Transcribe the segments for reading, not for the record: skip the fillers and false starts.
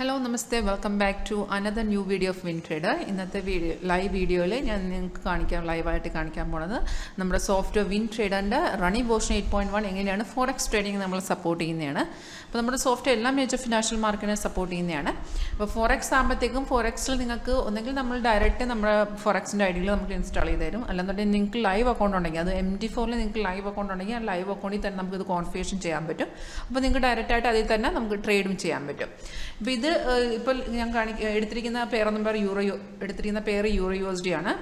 Hello, Namaste. Welcome back to another new video of WinTrader. ഇന്നത്തെ live വീഡിയോയിൽ ഞാൻ നിങ്ങൾക്ക് കാണിക്കാൻ ലൈവായിട്ട് കാണിക്കാൻ പോകുന്നത് നമ്മുടെ സോഫ്റ്റ്വെയർ WinTraderന്റെ റണ്ണിംഗ് വേർഷൻ 8.1 എങ്ങനെയാണ് ഫോറക്സ് ട്രേഡിംഗ് നമ്മൾ സപ്പോർട്ട് ചെയ്യുന്നതാണ്. അപ്പോൾ നമ്മുടെ സോഫ്റ്റ്വെയർ എല്ലാ മേജർ ഫിനാൻഷ്യൽ മാർക്കറ്റിനെ സപ്പോർട്ട് ചെയ്യുന്നതാണ്. അപ്പോൾ ഫോറക്സ് ആകുമ്പോഴത്തേക്കും ഫോറക്സിൽ നിങ്ങൾക്ക് ഒന്നെങ്കിൽ നമ്മൾ ഡയറക്റ്റ് നമ്മുടെ ഫോറക്സിൻ്റെ ഐ ഡിയിൽ നമുക്ക് ഇൻസ്റ്റാൾ ചെയ്ത് തരും, അല്ലെന്നുണ്ടെങ്കിൽ നിങ്ങൾക്ക് ലൈവ് അക്കൗണ്ട് ഉണ്ടെങ്കിൽ അത് MT4ൽ നിങ്ങൾക്ക് ലൈവ് അക്കൗണ്ട് ഉണ്ടെങ്കിൽ ആ ലൈവ് അക്കൗണ്ടിൽ തന്നെ നമുക്കിത് കോൺഫിഗറേഷൻ ചെയ്യാൻ പറ്റും. അപ്പോൾ നിങ്ങൾക്ക് ഡയറക്റ്റായിട്ട് അതിൽ തന്നെ നമുക്ക് ട്രേഡും ചെയ്യാൻ പറ്റും. അപ്പോൾ ഇത് ഇപ്പോൾ ഞാൻ എടുത്തിരിക്കുന്ന പേർ നമ്പർ എടുത്തിരിക്കുന്ന പേര് EURUSD ആണ്.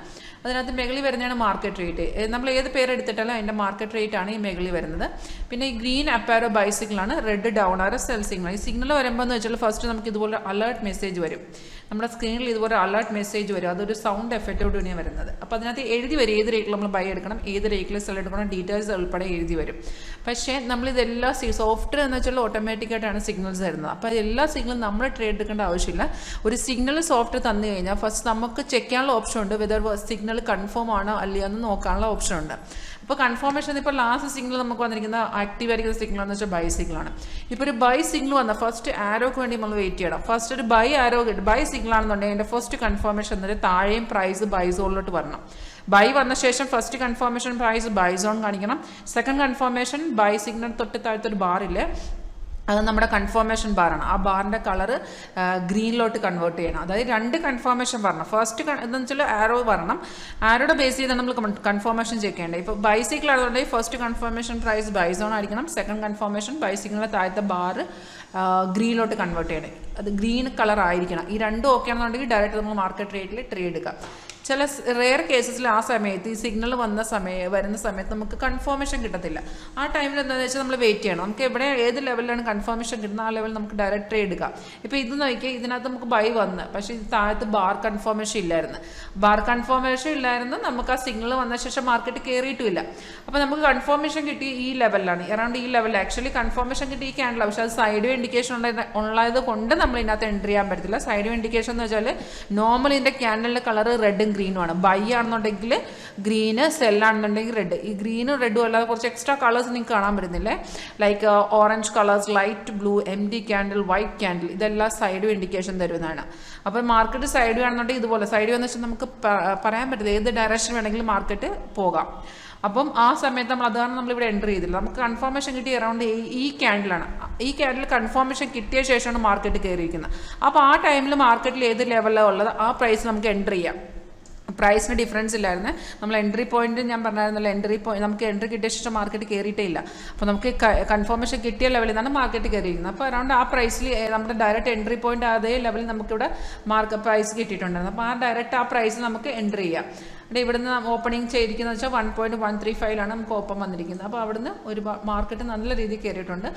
അതിനകത്ത് മെഗളി വരുന്നതാണ് മാർക്കറ്റ് റേറ്റ്. നമ്മൾ ഏത് പേര് എടുത്തിട്ടാലും അതിൻ്റെ മാർക്കറ്റ് റേറ്റ് ആണ് ഈ മെഗളി വരുന്നത്. പിന്നെ ഈ ഗ്രീൻ അപ്പാരോ ബൈസിക്കിളാണ്, red down arrow sell signal. ഈ സിഗ്നൽ വരുമ്പോൾ എന്ന് വെച്ചാൽ ഫസ്റ്റ് നമുക്ക് ഇതുപോലെ അലേർട്ട് മെസ്സേജ് വരും, നമ്മുടെ സ്ക്രീനിൽ ഇതുപോലെ അലേർട്ട് മെസ്സേജ് വരും. അതൊരു സൗണ്ട് എഫക്റ്റോട് കൂടിയാണ് വരുന്നത്. അപ്പോൾ അതിനകത്ത് എഴുതി വരും ഏത് റേറ്റിൽ നമ്മൾ ബൈ എടുക്കണം, ഏത് റേറ്റിൽ സെൽ എടുക്കണം, ഡീറ്റെയിൽസ് ഉൾപ്പെടെ എഴുതി വരും. പക്ഷേ നമ്മളിതെല്ലാം സോഫ്റ്റ്വെയർ എന്ന് വെച്ചാൽ ഓട്ടോമാറ്റിക്കായിട്ടാണ് സിഗ്നൽസ് തരുന്നത്. അപ്പോൾ എല്ലാ സിഗ്നലും നമ്മൾ ട്രേഡ് എടുക്കേണ്ട ആവശ്യമില്ല. ഒരു സിഗ്നൽ സോഫ്റ്റ്വെയർ തന്നു കഴിഞ്ഞാൽ ഫസ്റ്റ് നമുക്ക് ചെക്ക് ചെയ്യാനുള്ള ഓപ്ഷൻ ഉണ്ട്, വെദർ സിഗ്നൽ കൺഫേം ആണോ അല്ലയോ എന്ന് നോക്കാനുള്ള ഓപ്ഷൻ ഉണ്ട്. ഇപ്പോൾ കൺഫർമേഷൻ ഇപ്പോൾ ലാസ്റ്റ് സിഗ്നൽ നമുക്ക് വന്നിരിക്കുന്ന ആക്റ്റീവ് ആയിരിക്കുന്ന സിഗ്നൽ എന്ന് വെച്ചാൽ ബൈ സിഗ്നലാണ്. ഇപ്പോൾ ഒരു ബൈ സിഗ്നൽ വന്നാൽ ഫസ്റ്റ് ആരോക്ക് വേണ്ടി നമ്മൾ വെയിറ്റ് ചെയ്യണം. ഫസ്റ്റ് ഒരു ബൈ ആരോ ബൈ സിഗ്നൽ ആണെന്നുണ്ടെങ്കിൽ അതിൻ്റെ ഫസ്റ്റ് കൺഫർമേഷൻ എന്നിട്ട് താഴെയും പ്രൈസ് ബൈ സോണിലോട്ട് വരണം. ബൈ വന്ന ശേഷം first confirmation price buy zone കാണിക്കണം. സെക്കൻഡ് കൺഫർമേഷൻ ബൈ സിഗ്നൽ തൊട്ട് താഴത്തൊരു ബാറില്ലേ, അത് നമ്മുടെ കൺഫർമേഷൻ ബാറാണ്. ആ ബാറിൻ്റെ കളറ് ഗ്രീനിലോട്ട് കൺവേർട്ട് ചെയ്യണം. അതായത് രണ്ട് കൺഫർമേഷൻ വരണം. ഫസ്റ്റ് എന്താണെന്ന് വെച്ചാൽ ആരോ വരണം, ആരോടെ ബേസ് ചെയ്താണ് നമ്മൾ കൺഫർമേഷൻ ചെക്ക് ചെയ്യേണ്ടത്. ഇപ്പോൾ ബൈസിക്കിൾ ആണെന്നുണ്ടെങ്കിൽ ഫസ്റ്റ് കൺഫർമേഷൻ പ്രൈസ് ബൈസോൺ ആയിരിക്കണം, സെക്കൻഡ് കൺഫർമേഷൻ ബൈസിക്കിളിൻ്റെ താഴത്തെ ബാറ് ഗ്രീനിലോട്ട് കൺവേർട്ട് ചെയ്യണം. അത് ഗ്രീൻ കളർ ആയിരിക്കണം. ഈ രണ്ടും ഓക്കെ ആണെന്നുണ്ടെങ്കിൽ ഡയറക്റ്റ് നമ്മൾ മാർക്കറ്റ് റേറ്റിൽ ട്രേഡ് എടുക്കാം. ചില റെയർ കേസസിൽ ആ സമയത്ത് ഈ സിഗ്നൽ വരുന്ന സമയത്ത് നമുക്ക് കൺഫർമേഷൻ കിട്ടത്തില്ല. ആ ടൈമിൽ എന്താണെന്ന് വെച്ചാൽ നമ്മൾ വെയിറ്റ് ചെയ്യണം. നമുക്ക് എവിടെ ഏത് ലെവലിലാണ് കൺഫർമേഷൻ കിട്ടുന്നത് ആ ലെവലിൽ നമുക്ക് ഡയറക്റ്റ് ട്രേഡ് എടുക്കാം. ഇപ്പോൾ ഇത് നോക്കിയാൽ ഇതിനകത്ത് നമുക്ക് ബൈ വന്ന്, പക്ഷേ ഇത് താഴത്ത് ബാർ കൺഫർമേഷൻ ഇല്ലായിരുന്നു. നമുക്ക് ആ സിഗ്നൽ വന്ന ശേഷം മാർക്കറ്റ് കയറിയിട്ടുമില്ല. അപ്പോൾ നമുക്ക് കൺഫർമേഷൻ കിട്ടി ഈ ലെവലിലാണ്, അറൗണ്ട് ഈ ലെവലിൽ ആക്ച്വലി കൺഫർമേഷൻ കിട്ടി ഈ ക്യാൻഡിൽ. പക്ഷേ അത് സൈഡ് വേ ഇൻഡിക്കേഷൻ ഉള്ളത് കൊണ്ട് നമ്മൾ ഇതിനകത്ത് എൻട്രി ചെയ്യാൻ പറ്റത്തില്ല. സൈഡ് വേ ഇൻഡിക്കേഷൻ എന്ന് വെച്ചാൽ നോർമൽ ഇതിൻ്റെ ക്യാൻഡലിൻ്റെ കളർ റെഡും ഗ്രീനുമാണ്. ബൈ ആണെന്നുണ്ടെങ്കിൽ ഗ്രീന്, സെല്ലാണെന്നുണ്ടെങ്കിൽ റെഡ്. ഈ ഗ്രീനും റെഡും അല്ലാതെ കുറച്ച് എക്സ്ട്രാ കളേഴ്സ് നിങ്ങൾക്ക് കാണാൻ പറ്റുന്നില്ലേ, like orange colours, light blue, MD candle, white candle, ഇതെല്ലാം സൈഡ് ഇൻഡിക്കേഷൻ തരുന്നതാണ്. അപ്പോൾ മാർക്കറ്റ് സൈഡ് ആണെന്നുണ്ടെങ്കിൽ ഇതുപോലെ സൈഡ് എന്ന് വെച്ചാൽ നമുക്ക് പറയാൻ പറ്റില്ല ഏത് ഡയറക്ഷൻ വേണമെങ്കിലും മാർക്കറ്റ് പോകാം. അപ്പം ആ സമയത്ത് നമ്മൾ അത് കാരണം നമ്മളിവിടെ എൻട്രി ചെയ്തില്ല. നമുക്ക് കൺഫർമേഷൻ കിട്ടി അറൗണ്ട് ഈ ക്യാൻഡിലാണ്. ഈ ക്യാൻഡിൽ കൺഫർമേഷൻ കിട്ടിയ ശേഷമാണ് മാർക്കറ്റ് കയറിയിരിക്കുന്നത്. അപ്പോൾ ആ ടൈമിൽ മാർക്കറ്റിൽ ഏത് ലെവലിലാണ് ഉള്ളത് ആ പ്രൈസ് നമുക്ക് എൻട്രി ചെയ്യാം. പ്രൈസിന് ഡിഫറൻസ് ഇല്ലായിരുന്നു. നമ്മൾ എൻട്രി പോയിന്റ് ഞാൻ പറഞ്ഞായിരുന്നല്ലോ, നമുക്ക് എൻട്രി കിട്ടിയ ശേഷം മാർക്കറ്റ് കയറിയിട്ടേ ഇല്ല. അപ്പോൾ നമുക്ക് കൺഫർമേഷൻ കിട്ടിയ ലെവലിൽ നിന്നാണ് മാർക്കറ്റ് കയറിയിരിക്കുന്നത്. അപ്പോൾ അറൗണ്ട് ആ പ്രൈസിൽ നമ്മുടെ ഡയറക്റ്റ് എൻട്രി പോയിന്റ് അതേ ലെവലിൽ നമുക്കിവിടെ പ്രൈസ് കിട്ടിയിട്ടുണ്ടായിരുന്നു. അപ്പോൾ ആ ഡയറക്റ്റ് ആ പ്രൈസ് നമുക്ക് എൻട്രി ചെയ്യാം. ഇവിടുന്ന് ഓപ്പണിംഗ് ചെയ്തിരിക്കുന്നത് വെച്ചാൽ 1.135 നമുക്ക് ഓപ്പൺ വന്നിരിക്കുന്നത്. അപ്പോൾ അവിടുന്ന് ഒരു മാർക്കറ്റ് നല്ല രീതിയിൽ കയറിയിട്ടുണ്ട്.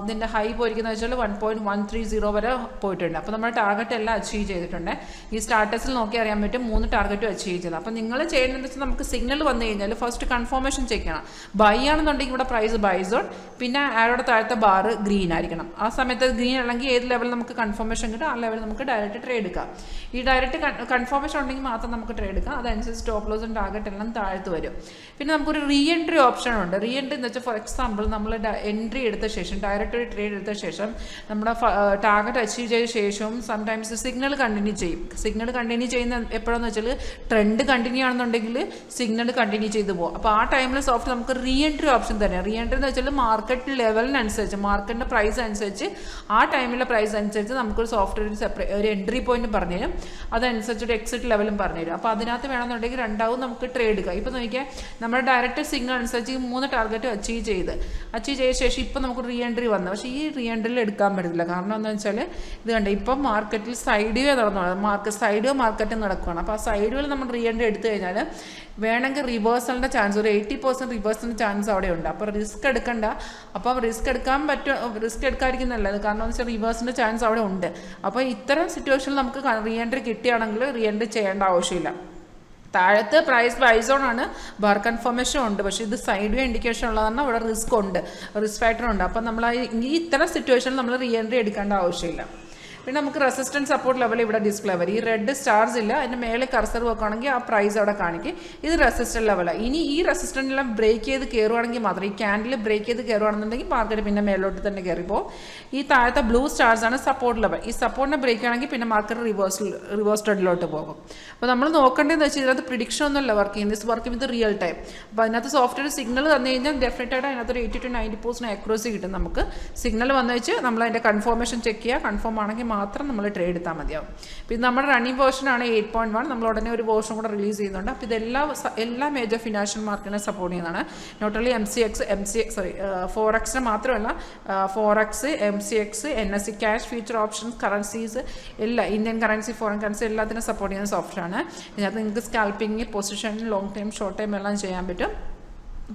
ഇതിൻ്റെ ഹൈ പോയിരിക്കുന്നത് വെച്ചാൽ 1.130 വരെ പോയിട്ടുണ്ട്. അപ്പോൾ നമ്മുടെ ടാർഗറ്റ് എല്ലാം അച്ചീവ് ചെയ്തിട്ടുണ്ട്. ഈ സ്റ്റാറ്റസിൽ നോക്കി അറിയാൻ പറ്റും 3 ടാർഗറ്റും അച്ചീവ് ചെയ്തത്. അപ്പോൾ നിങ്ങൾ ചെയ്യേണ്ടതെന്ന് വെച്ചാൽ നമുക്ക് സിഗ്നൽ വന്നു കഴിഞ്ഞാൽ ഫസ്റ്റ് കൺഫർമേഷൻ ചെക്ക് ചെയ്യണം. ബൈ ആണെന്നുണ്ടെങ്കിൽ ഇവിടെ പ്രൈസ് ബൈ സോൺ, പിന്നെ ആരോടെ താഴത്തെ ബാർ ഗ്രീൻ ആയിരിക്കണം. ആ സമയത്ത് ഗ്രീൻ അല്ലെങ്കിൽ ഏത് ലെവലിൽ നമുക്ക് കൺഫർമേഷൻ കിട്ടും ആ ലെവലിൽ നമുക്ക് ഡയറക്റ്റ് ട്രേഡ് എടുക്കാം. ഈ ഡയറക്റ്റ് കൺഫർമേഷൻ ഉണ്ടെങ്കിൽ മാത്രം നമുക്ക് ട്രേഡ് എടുക്കാം. അതനുസരിച്ച് സ്റ്റോപ്പ് ലോസും ടാർഗറ്റ് എല്ലാം താഴ്ത്തു വരും. പിന്നെ നമുക്കൊരു റീ എൻട്രി ഓപ്ഷൻ ഉണ്ട്. റീ എൻട്രി എന്ന് വെച്ചാൽ ഫോർ എക്സാമ്പിൾ നമ്മൾ എൻട്രി എടുത്ത ശേഷം ഡയറക്റ്റ് ഒരു ട്രേഡ് എടുത്ത ശേഷം നമ്മുടെ ടാർഗറ്റ് അച്ചീവ് ചെയ്ത ശേഷവും സംടൈംസ് സിഗ്നൽ കണ്ടിന്യൂ ചെയ്യും. സിഗ്നൽ കണ്ടിന്യൂ ചെയ്യുന്ന എപ്പോഴാന്ന് വെച്ചാൽ ട്രെൻഡ് കണ്ടിന്യൂ ആണെന്നുണ്ടെങ്കിൽ സിഗ്നൽ കണ്ടിന്യൂ ചെയ്തു പോകും. അപ്പോൾ ആ ടൈമിൽ സോഫ്റ്റ് നമുക്ക് റീ എൻട്രി ഓപ്ഷൻ തരാം. റീ എൻട്രി എന്ന് വെച്ചാൽ മാർക്കറ്റ് ലെവലിനനുസരിച്ച് മാർക്കറ്റിൻ്റെ പ്രൈസ് അനുസരിച്ച് ആ ടൈമിലെ പ്രൈസ് അനുസരിച്ച് നമുക്കൊരു സോഫ്റ്റ്വെയർ ഒരു എൻട്രി പോയിന്റ് പറഞ്ഞു തരും, അതനുസരിച്ചൊരു എക്സിറ്റ് ലെവലും പറഞ്ഞു തരും. അപ്പോൾ അതിനകത്ത് വേണമെന്നുണ്ടെങ്കിൽ രണ്ടാവും നമുക്ക് ട്രേഡ് എടുക്കാം. ഇപ്പോൾ നോക്കിയാൽ നമ്മുടെ ഡയറക്റ്റ് സിഗ്നൽ അനുസരിച്ച് 3 ടാർഗറ്റ് അച്ചീവ് ചെയ്ത ശേഷം ഇപ്പം നമുക്ക് റീ എൻട്രി വന്നു. പക്ഷേ ഈ റീ എൻട്രിയിൽ എടുക്കാൻ പറ്റില്ല. കാരണം എന്താണെന്ന് വെച്ചാൽ ഇത് കണ്ട ഇപ്പം മാർക്കറ്റിൽ സൈഡ് വേ നടന്നു, സൈഡ് വേ മാർക്കറ്റ് നടക്കുകയാണ്. അപ്പോൾ ആ സൈഡ് വേയിൽ നമ്മൾ റീ എൻട്രി എടുത്തു കഴിഞ്ഞാൽ വേണമെങ്കിൽ റിവേഴ്സലിൻ്റെ ചാൻസ് ഒരു 80% റിവേഴ്സലിൻ്റെ ചാൻസ് അവിടെ ഉണ്ട്. അപ്പോൾ റിസ്ക് എടുക്കണ്ട. അപ്പം റിസ്ക് എടുക്കാതിരിക്കും നല്ലത്. കാരണം എന്ന് വെച്ചാൽ റിവേഴ്സിൻ്റെ ചാൻസ് അവിടെ ഉണ്ട്. അപ്പോൾ ഇത്തരം സിറ്റുവേഷനിൽ നമുക്ക് റീ എൻട്രി കിട്ടുകയാണെങ്കിൽ റീ എൻട്രി ചെയ്യേണ്ട ആവശ്യമില്ല. താഴത്ത് പ്രൈസ് ബൈസോൺ ആണ്, ബാർ കൺഫർമേഷൻ ഉണ്ട്. പക്ഷേ ഇത് സൈഡ് വേ ഇൻഡിക്കേഷൻ ഉള്ളതാണ്, അവിടെ റിസ്ക് ഫാക്ടർ ഉണ്ട്. അപ്പം നമ്മൾ ഈ ഇത്തരം സിറ്റുവേഷനിൽ നമ്മൾ റീ എൻട്രി എടുക്കേണ്ട ആവശ്യമില്ല. പിന്നെ നമുക്ക് റെസിസ്റ്റൻസ് സപ്പോർട്ട് ലെവൽ ഇവിടെ ഡിസ്പ്ലേ വരും. ഈ റെഡ് സ്റ്റാർസ് ഇല്ല, അതിൻ്റെ മേലെ കർസർ വെക്കുകയാണെങ്കിൽ ആ പ്രൈസ് അവിടെ കാണിക്കും. ഇത് റെസിസ്റ്റൻറ്റ് ലെവലാണ്. ഇനി ഈ റെസിസ്റ്റൻറ്റെല്ലാം ബ്രേക്ക് ചെയ്ത് കയറുവാണെങ്കിൽ മാത്രം, ഈ ക്യാൻഡിൽ ബ്രേക്ക് ചെയ്ത് കയറുകയാണെന്നുണ്ടെങ്കിൽ മാർക്കറ്റ് പിന്നെ മേലോട്ട് തന്നെ കയറിപ്പോൾ. ഈ താഴത്തെ ബ്ലൂ സ്റ്റാർസ് ആണ് സപ്പോർട്ട് ലെവൽ. ഈ സപ്പോർട്ടിനെ ബ്രേക്ക് ആണെങ്കിൽ പിന്നെ മാർക്കറ്റ് റിവേഴ്സ് ട്രെൻഡിലോട്ട് പോകും. അപ്പോൾ നമ്മൾ നോക്കേണ്ടതെന്ന് വെച്ചാൽ ഇതിനകത്ത് പ്രിഡിക്ഷൻ ഒന്നുമല്ല വർക്ക് ചെയ്യുന്നത്, this work with real time. അപ്പോൾ അതിനകത്ത് സോഫ്റ്റ്വെയർ സിഗ്നൽ തന്നു കഴിഞ്ഞാൽ ഡെഫിനറ്റായിട്ട് അതിനകത്തൊരു 80 to 90% ആക്യുറസി കിട്ടും. നമുക്ക് സിഗ്നൽ വന്നു വെച്ച് നമ്മൾ അതിൻ്റെ കൺഫർമേഷൻ ചെക്ക് ചെയ്യുക, കൺഫേം ആണെങ്കിൽ മാത്രം നമ്മൾ ട്രേഡ് എടുത്താൽ മതിയാവും. അപ്പോൾ ഇത് നമ്മുടെ റണ്ണിങ് വേർഷനാണ് 8.1. നമ്മൾ ഉടനെ ഒരു വേർഷൻ കൂടെ റിലീസ് ചെയ്യുന്നുണ്ട്. അപ്പോൾ ഇതെല്ലാ മേജർ ഫിനാൻഷ്യൽ മാർക്കറ്റിനെ സപ്പോർട്ട് ചെയ്യുന്നതാണ്. നോട്ട് ഓൺലി ഫോറക്സിന് മാത്രമല്ല, forex, MCX, NSE cash future options currencies എല്ലാം, ഇന്ത്യൻ കറൻസി, ഫോറിൻ കറൻസി എല്ലാത്തിനും സപ്പോർട്ട് ചെയ്യുന്ന സോഫ്റ്റ്വെയറാണ്. ഇതിനകത്ത് നിങ്ങൾക്ക് scalping, position, long time, short time എല്ലാം ചെയ്യാൻ പറ്റും.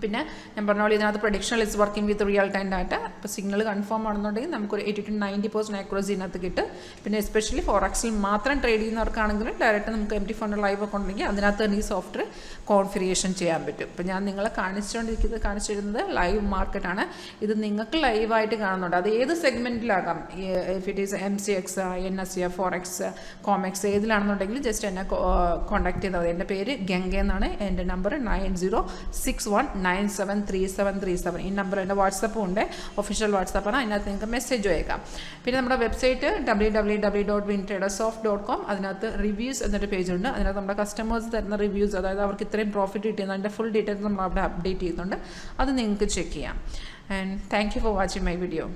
പിന്നെ ഞാൻ പറഞ്ഞ പോലെ ഇതിനകത്ത് prediction is working with real time data. അപ്പോൾ സിഗ്നൽ കൺഫേം ആണെന്നുണ്ടെങ്കിൽ നമുക്കൊരു 80 to 90% ആക്യുറസി ഇതിനകത്ത് കിട്ടും. പിന്നെ എസ്പെഷ്യലി ഫോറക്സിൽ മാത്രം ട്രേഡ് ചെയ്യുന്നവർക്കാണെങ്കിലും ഡയറക്റ്റ് നമുക്ക് MT ഫണ്ട് ലൈവ് ഒക്കെ ഉണ്ടെങ്കിൽ അതിനകത്ത് തന്നെ ഈ സോഫ്റ്റ്വെയർ കോൺഫിഗറേഷൻ ചെയ്യാൻ പറ്റും. ഇപ്പോൾ ഞാൻ നിങ്ങളെ കാണിച്ചിരുന്നത് ലൈവ് മാർക്കറ്റാണ്. ഇത് നിങ്ങൾക്ക് ലൈവായിട്ട് കാണുന്നുണ്ട്. അത് ഏത് സെഗ്മെൻറ്റിലാകാം, if it is MCX, NSE, forex, Comex ഏതിലാണെന്നുണ്ടെങ്കിൽ ജസ്റ്റ് എന്നെ കോൺടാക്ട് ചെയ്താൽ മതി. എൻ്റെ പേര് ഗംഗ എന്നാണ്. എൻ്റെ നമ്പർ 9061973737. ഈ നമ്പർ എൻ്റെ വാട്സപ്പും ഉണ്ട്, ഒഫീഷ്യൽ വാട്സപ്പാണ്. അതിനകത്ത് നിങ്ങൾക്ക് മെസ്സേജ് അയക്കാം. പിന്നെ നമ്മുടെ വെബ്സൈറ്റ് www.wintradersoft.com. അതിനകത്ത് റിവ്യൂസ് എന്നൊരു പേജുണ്ട്. അതിനകത്ത് നമ്മുടെ കസ്റ്റമേഴ്സ് തരുന്ന റിവ്യൂസ്, അതായത് അവർക്ക് ഇത്രയും പ്രോഫിറ്റ് കിട്ടിയെന്ന് അതിൻ്റെ ഫുൾ ഡീറ്റെയിൽസ് നമ്മൾ അവിടെ അപ്ഡേറ്റ് ചെയ്യുന്നുണ്ട്. അത് നിങ്ങൾക്ക് ചെക്ക് ചെയ്യാം. And thank you for watching my video.